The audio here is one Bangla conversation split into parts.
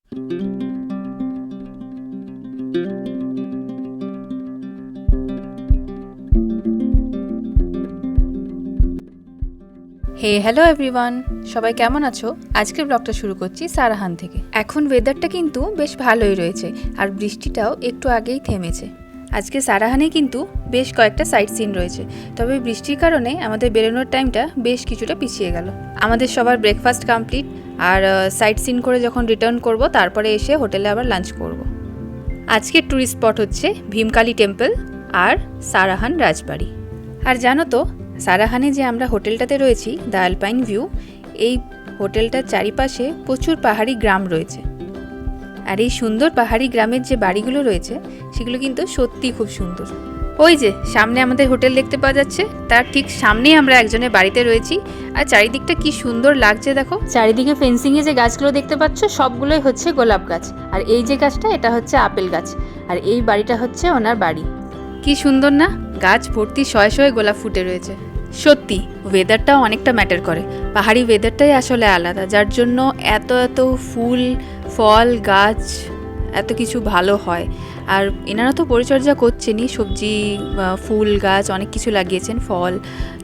হ্যালো এভরিওয়ান, সবাই কেমন আছো? আজকের ব্লগটা শুরু করছি সারাহান থেকে। এখন ওয়েদারটা কিন্তু বেশ ভালোই রয়েছে, আর বৃষ্টিটাও একটু আগেই থেমেছে। আজকে সারাহানে কিন্তু বেশ কয়েকটা সাইট সিন রয়েছে, তবে বৃষ্টির কারণে আমাদের বেরোনোর টাইমটা বেশ কিছুটা পিছিয়ে গেল। আমাদের সবার ব্রেকফাস্ট কমপ্লিট, আর সাইট সিন করে যখন রিটার্ন করব তারপরে এসে হোটেলে আবার লাঞ্চ করব। আজকের ট্যুরিস্ট স্পট হচ্ছে ভীমকালী টেম্পল আর সারাহান রাজবাড়ি। আর জানো তো, সারাহানে যে আমরা হোটেলটাতে রয়েছি, দ্য আলপাইন ভিউ, এই হোটেলটার চারিপাশে প্রচুর পাহাড়ি গ্রাম রয়েছে। আর এই সুন্দর পাহাড়ি গ্রামের যে বাড়িগুলো রয়েছে সেগুলো কিন্তু সত্যিই খুব সুন্দর। ওই যে সামনে আমাদের হোটেল দেখতে পাওয়া যাচ্ছে, তার ঠিক সামনেই আমরা একজনের বাড়িতে রয়েছি। আর চারিদিকটা কি সুন্দর লাগছে দেখো। চারিদিকে ফেন্সিংয়ে যে গাছগুলো দেখতে পাচ্ছ সবগুলোই হচ্ছে গোলাপ গাছ, আর এই যে গাছটা এটা হচ্ছে আপেল গাছ, আর এই বাড়িটা হচ্ছে ওনার বাড়ি। কি সুন্দর না, গাছ ভর্তি শয়ে শয়ে গোলাপ ফুটে রয়েছে। সত্যি ওয়েদারটাও অনেকটা ম্যাটার করে। পাহাড়ি ওয়েদারটাই আসলে আলাদা, যার জন্য এত এত ফুল ফল গাছ এত কিছু ভালো হয়। আর এনারা তো পরিচর্যা করছেনই, সবজি ফুল গাছ অনেক কিছু লাগিয়েছেন, ফল,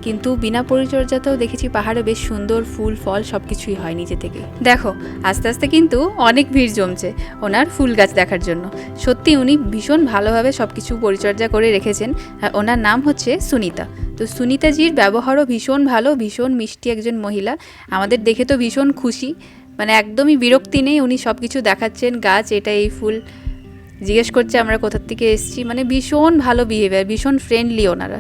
কিন্তু বিনা পরিচর্যাতেও দেখেছি পাহাড়ে বেশ সুন্দর ফুল ফল সব কিছুই হয় নিজে থেকে। দেখো আস্তে আস্তে কিন্তু অনেক ভিড় জমছে ওনার ফুল গাছ দেখার জন্য। সত্যি উনি ভীষণ ভালোভাবে সব কিছু পরিচর্যা করে রেখেছেন। ওনার নাম হচ্ছে সুনিতা। তো সুনিতাজির ব্যবহারও ভীষণ ভালো, ভীষণ মিষ্টি একজন মহিলা। আমাদের দেখে তো ভীষণ খুশি, মানে একদমই বিরক্তি নেই। উনি সব কিছু দেখাচ্ছেন, গাছ এটা এই ফুল, জিজ্ঞেস করছে আমরা কোথার থেকে এসেছি, মানে ভীষণ ভালো বিহেভিয়ার, ভীষণ ফ্রেন্ডলি ওনারা।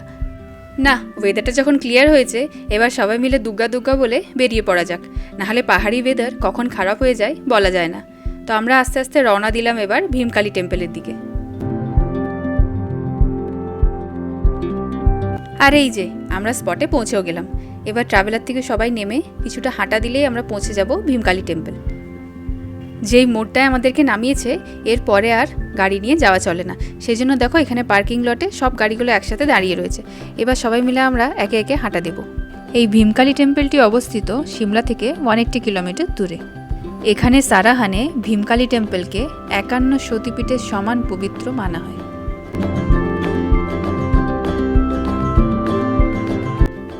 না, ওয়েদারটা যখন ক্লিয়ার হয়েছে এবার সবাই মিলে দুগ্গা দুগ্গা বলে বেরিয়ে পড়া যাক, নাহলে পাহাড়ি ওয়েদার কখন খারাপ হয়ে যায় বলা যায় না। তো আমরা আস্তে আস্তে রওনা দিলাম এবার ভীমকালী টেম্পলের দিকে। আর এই যে আমরা স্পটে পৌঁছেও গেলাম। এবার ট্রাভেলার থেকে সবাই নেমে কিছুটা হাঁটা দিলেই আমরা পৌঁছে যাব ভীমকালী টেম্পল। যেই মোড়টায় আমাদেরকে নামিয়েছে এর পরে আর গাড়ি নিয়ে যাওয়া চলে না, সেই জন্য দেখো এখানে পার্কিং লটে সব গাড়িগুলো একসাথে দাঁড়িয়ে রয়েছে। এবার সবাই মিলে আমরা একে একে হাঁটা দেব। এই ভীমকালী টেম্পলটি অবস্থিত সিমলা থেকে 180 কিলোমিটার দূরে। এখানে সারাহানে ভীমকালী টেম্পলকে 51 সতীপীঠের সমান পবিত্র মানা হয়।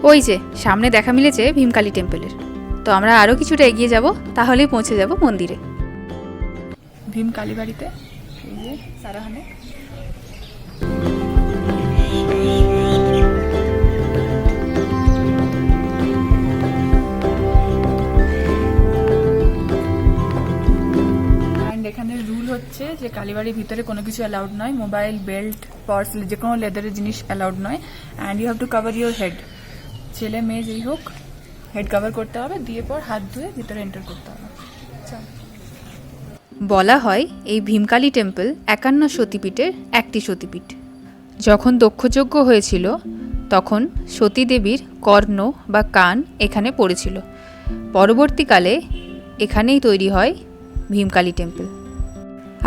ওই যে সামনে দেখা মিলেছে ভীমকালী টেম্পলের। তো আমরা আরও কিছুটা এগিয়ে যাব, তাহলেই পৌঁছে যাব মন্দিরে। ভীমকালী বাড়িতে এই যে সারাহানে। এখানে রুল হচ্ছে যে কালীবাড়ির ভিতরে কোনো কিছু অ্যালাউড নয়, মোবাইল, বেল্ট, পার্স, যে কোনো লেদারের জিনিস অ্যালাউড নয়। And you have to cover your head. ছেলে মেয়ে যেই হোক হেড কভার করতে হবে, দিয়ে পর হাত ধুয়ে ভিতরে এন্টার করতে হবে। বলা হয় এই ভীমকালী টেম্পল 51 সতীপীঠের একটি সতীপীঠ। যখন দক্ষযজ্ঞ হয়েছিল তখন সতী দেবীর কর্ণ বা কান এখানে পড়েছিল। পরবর্তীকালে এখানেই তৈরি হয় ভীমকালী টেম্পল।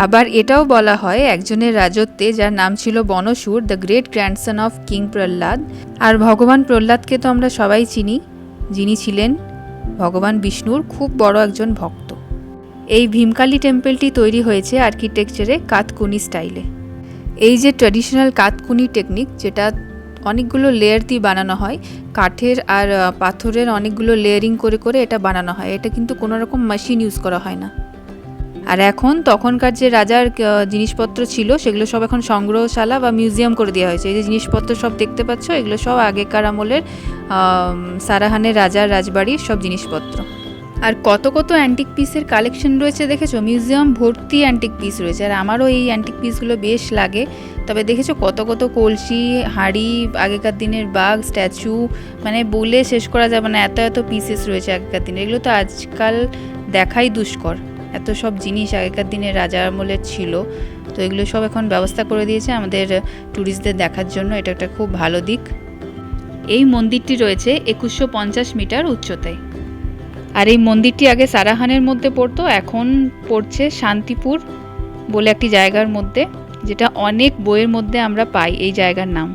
আবার এটাও বলা হয় একজনের রাজত্বে, যার নাম ছিল Banasur, the great grandson of king Prahlad. আর ভগবান প্রহ্লাদকে তো আমরা সবাই চিনি, যিনি ছিলেন ভগবান বিষ্ণুর খুব বড় একজন ভক্ত। এই ভীমকালী টেম্পলটি তৈরি হয়েছে আর্কিটেকচারে কাতকুনি স্টাইলে। এই যে ট্র্যাডিশনাল কাতকুনি টেকনিক, যেটা অনেকগুলো লেয়ার দিয়ে বানানো হয়, কাঠের আর পাথরের অনেকগুলো লেয়ারিং করে করে এটা বানানো হয়। এটা কিন্তু কোনো রকম মেশিন ইউজ করা হয় না। আর এখন তখনকার যে রাজার জিনিসপত্র ছিল সেগুলো সব এখন সংগ্রহশালা বা মিউজিয়াম করে দেওয়া হয়েছে। এই যে জিনিসপত্র সব দেখতে পাচ্ছ এগুলো সব আগেকার আমলের সারাহানের রাজার রাজবাড়ির সব জিনিসপত্র। আর কত কত অ্যান্টিক পিসের কালেকশন রয়েছে দেখেছো, মিউজিয়াম ভর্তি অ্যান্টিক পিস রয়েছে। আর আমারও এই অ্যান্টিক পিসগুলো বেশ লাগে। তবে দেখেছো কত কত কলসি, হাঁড়ি, আগেকার দিনের বাঘ, স্ট্যাচু, মানে বলে শেষ করা যাবে না, এত এত পিসেস রয়েছে আগেকার দিনের। এগুলো তো আজকাল দেখাই দুষ্কর, এত সব জিনিস আগেকার দিনের রাজার আমলের ছিল। তো এগুলো সব এখন ব্যবস্থা করে দিয়েছে আমাদের ট্যুরিস্টদের দেখার জন্য, এটা একটা খুব ভালো দিক। এই মন্দিরটি রয়েছে 2150 মিটার উচ্চতায়। আর এই মন্দিরটি আগে সারাহানের মধ্যে পড়তো, এখন পড়ছে শান্তিপুর বলে একটি জায়গার মধ্যে, যেটা অনেক বইয়ের মধ্যে আমরা পাই এই জায়গার নাম।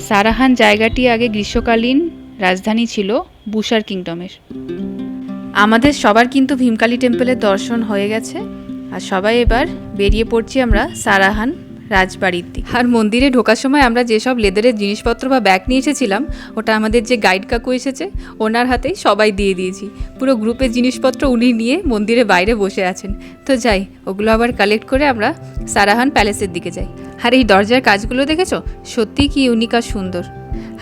সারাহান জায়গাটি আগে গ্রীষ্মকালীন রাজধানী ছিল বুশার কিংডমের। আমাদের সবার কিন্তু ভীমকালী টেম্পলের দর্শন হয়ে গেছে। আর সবাই এবার বেরিয়ে পড়ছি আমরা সারাহান রাজবাড়ির দিকে। আর মন্দিরে ঢোকার সময় আমরা যেসব লেদারের জিনিসপত্র বা ব্যাগ নিয়ে এসেছিলাম, ওটা আমাদের যে গাইড কাকু এসেছে ওনার হাতেই সবাই দিয়ে দিয়েছি। পুরো গ্রুপের জিনিসপত্র উনি নিয়ে মন্দিরে বাইরে বসে আছেন। তো যাই, ওগুলো আবার কালেক্ট করে আমরা সারাহান প্যালেসের দিকে যাই। আর এই দরজার কাজগুলো দেখেছো, সত্যিই কি ইউনিক আর সুন্দর।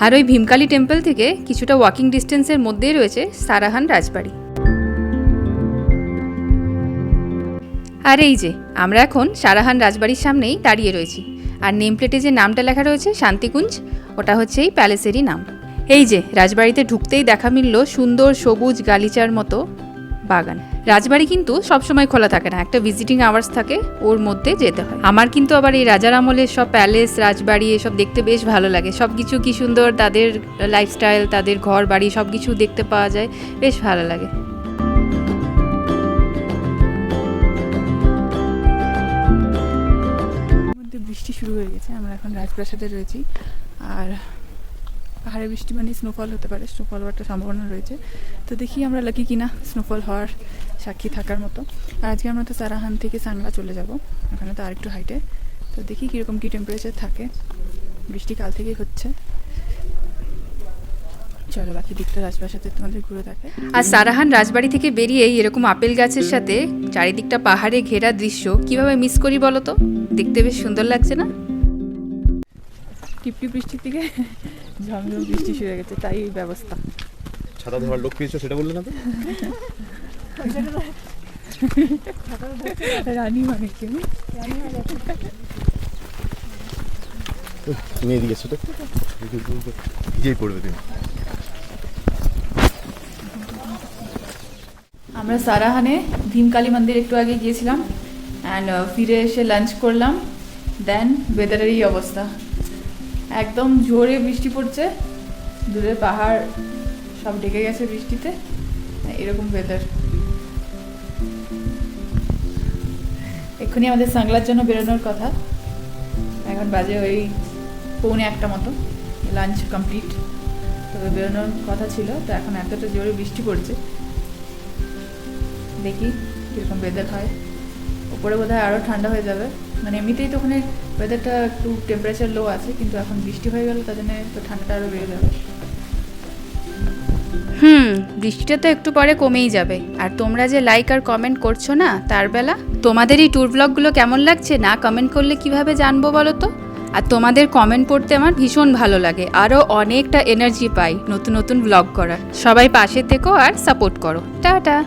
আর ওই ভীমকালী টেম্পল থেকে কিছুটা ওয়াকিং ডিস্টেন্সের মধ্যেই রয়েছে সারাহান রাজবাড়ি। আর এই যে আমরা এখন সারাহান রাজবাড়ির সামনেই দাঁড়িয়ে রয়েছি। আর নেম প্লেটে যে নামটা লেখা রয়েছে শান্তিকুঞ্জ, ওটা হচ্ছে এই প্যালেসেরই নাম। এই যে রাজবাড়িতে ঢুকতেই দেখা মিলল সুন্দর সবুজ গালিচার মতো বাগান। রাজবাড়ি কিন্তু সবসময় খোলা থাকে না, একটা ভিজিটিং আওয়ার্স থাকে, ওর মধ্যে যেতে হয়। আমার কিন্তু আবার এই রাজার আমলের সব প্যালেস রাজবাড়ি এসব দেখতে বেশ ভালো লাগে। সব কিছু কি সুন্দর, তাদের লাইফস্টাইল, তাদের ঘর বাড়ি সব কিছু দেখতে পাওয়া যায়, বেশ ভালো লাগে। বৃষ্টি শুরু হয়ে গেছে, আমরা এখন রাজপ্রাসাদে রয়েছি। আর পাহাড়ে বৃষ্টি মানে স্নোফল হতে পারে, স্নোফল হওয়ার একটা সম্ভাবনা রয়েছে। তো দেখি আমরা লাকি কিনা স্নোফল হওয়ার সাক্ষী থাকার মতো। আর আজকে আমরা তো সারাহান থেকে সাংলা চলে যাব, ওখানে তো আরেকটু হাইটে। তো দেখি কীরকম কী টেম্পারেচার থাকে। বৃষ্টি কাল থেকেই হচ্ছে। চলো বাকি দিকটা রাজপ্রাসাদে তোমাদের ঘুরে থাকে। আর সারাহান রাজবাড়ি থেকে বেরিয়েই এরকম আপেল গাছের সাথে চারিদিকটা পাহাড়ে ঘেরা দৃশ্য কিভাবে মিস করি বলো তো? দেখতে বেশ সুন্দর লাগছে না? টিপটিপ বৃষ্টির থেকে ঝমঝম বৃষ্টি শুরু হয়ে গেছে, তাই এই ব্যবস্থা। ছাতা ধরার লোক পেয়েছো সেটা বললে না তো? রানী মানে কি? তুমি এদিকে এসো তো, ভিজেই পড়বে তুমি। আমরা সারাহানে ভীমকালী মন্দির একটু আগে গিয়েছিলাম অ্যান্ড ফিরে এসে লাঞ্চ করলাম। দেন ওয়েদারের এই অবস্থা, একদম জোরে বৃষ্টি পড়ছে, দূরে পাহাড় সব ঢেকে গেছে বৃষ্টিতে, এরকম ওয়েদার। এক্ষুনি আমাদের সাংলার জন্য বেরোনোর কথা, এখন বাজে ওই 1:45 মতো, লাঞ্চ কমপ্লিট, তবে বেরোনোর কথা ছিল। তো এখন এতটা জোরে বৃষ্টি পড়ছে, দেখি কীরকম ওয়েদার হয়। ওপরে বোধহয় আরও ঠান্ডা হয়ে যাবে, মানে এমনিতেই তো ওখানে ওয়েদারটা একটু টেম্পারেচার লো আছে, কিন্তু এখন বৃষ্টি হয়ে গেল তার জন্য তো ঠান্ডাটা আরও বেড়ে যাবে। বৃষ্টিটা তো একটু পরে কমেই যাবে। আর তোমরা যে লাইক আর কমেন্ট করছো না, তার বেলা তোমাদের এই ট্যুর ব্লগগুলো কেমন লাগছে না কমেন্ট করলে কিভাবে জানবো বলো তো? আর তোমাদের কমেন্ট পড়তে আমার ভীষণ ভালো লাগে, আরও অনেকটা এনার্জি পাই নতুন নতুন ব্লগ করার। সবাই পাশে থেকো আর সাপোর্ট করো। টাটা।